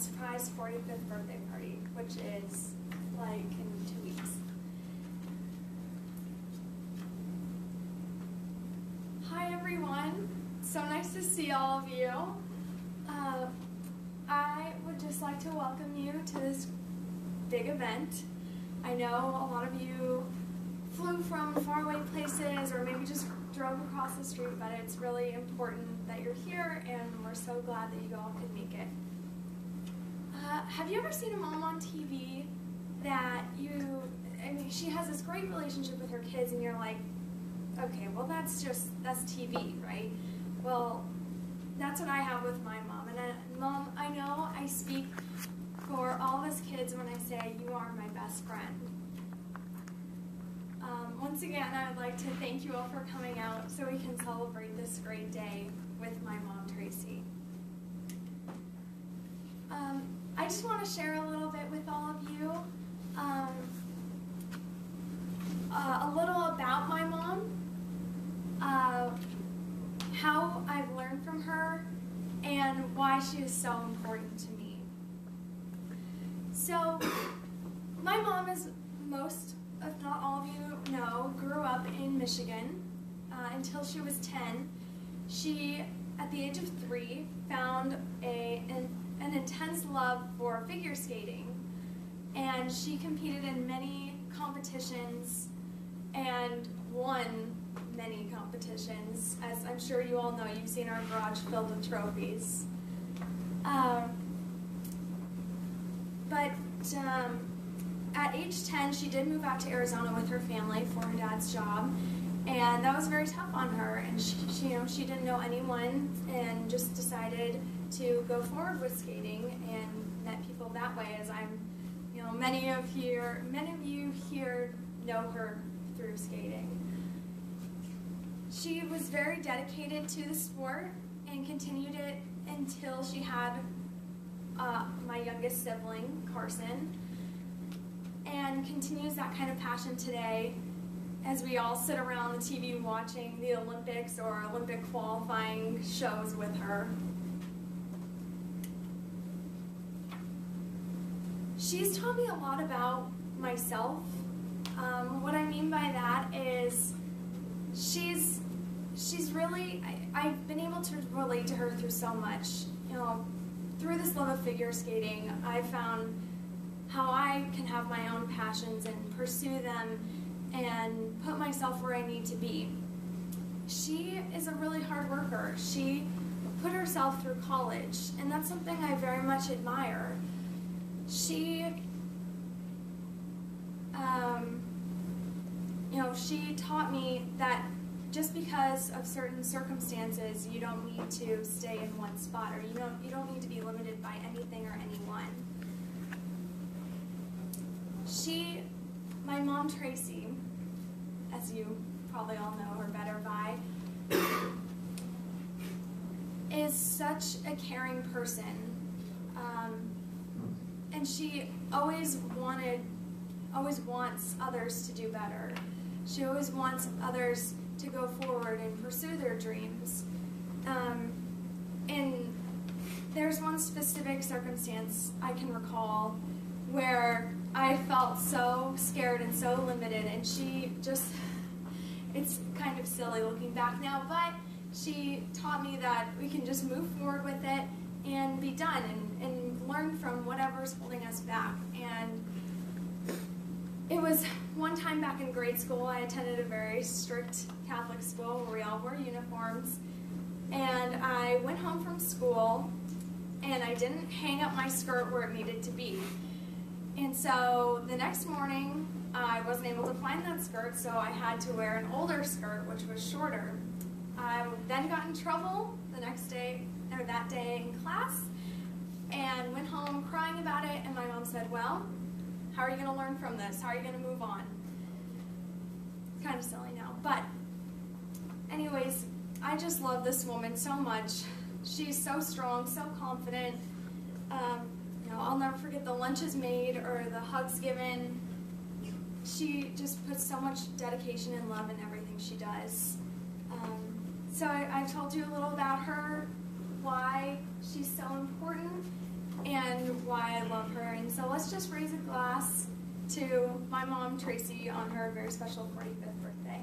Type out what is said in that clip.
surprise 45th birthday party, which is like in 2 weeks. Hi everyone, so nice to see all of you. I would just like to welcome you to this big event. I know a lot of you flew from faraway places or maybe just drove across the street, but it's really important that you're here, and we're so glad that you all could make it. Have you ever seen a mom on TV that she has this great relationship with her kids, and you're like, okay, well that's TV, right? Well, that's what I have with my mom. And Mom, I know I speak for all of us kids when I say you are my best friend. Once again, I would like to thank you all for coming out so we can celebrate this great day with my mom, Tracy. I just want to share a little bit with all of you, a little about my mom, how I've learned from her, and why she is so important to me. So, my mom, as most, if not all of you know, grew up in Michigan until she was 10. She, at the age of 3, found an intense love for figure skating, and she competed in many competitions and won many competitions. As I'm sure you all know, you've seen our garage filled with trophies. At age 10, she did move out to Arizona with her family for her dad's job, and that was very tough on her. And she didn't know anyone, and just decided to go forward with skating, and met people that way. As many of you here know her through skating. She was very dedicated to the sport and continued it until she had my youngest sibling, Carson, and continues that kind of passion today as we all sit around the TV watching the Olympics or Olympic qualifying shows with her. She's taught me a lot about myself. What I mean by that is she's really, I've been able to relate to her through so much. Through this love of figure skating, I've found how I can have my own passions and pursue them and put myself where I need to be. She is a really hard worker. She put herself through college, and that's something I very much admire. She taught me that just because of certain circumstances, you don't need to stay in one spot, or you don't need to be limited by anything or anyone. My mom, Tracy, as you probably all know her better by, is such a caring person, and she always wants others to do better. She always wants others to go forward and pursue their dreams. And there's one specific circumstance I can recall where I felt so scared and so limited, and it's kind of silly looking back now, but she taught me that we can just move forward with it and be done and learn from whatever's holding us back. And it was one time back in grade school. I attended a very strict Catholic school where we all wore uniforms, and I went home from school and I didn't hang up my skirt where it needed to be. And so the next morning I wasn't able to find that skirt, so I had to wear an older skirt which was shorter. I then got in trouble that day in class, and went home crying about it, and my mom said, well, how are you going to learn from this? How are you going to move on? It's kind of silly now, but anyways, I just love this woman so much. She's so strong, so confident. I'll never forget the lunches made or the hugs given. She just puts so much dedication and love in everything she does. So I've told you a little about her, why she's so important, and so let's just raise a glass to my mom, Tracy, on her very special 45th birthday.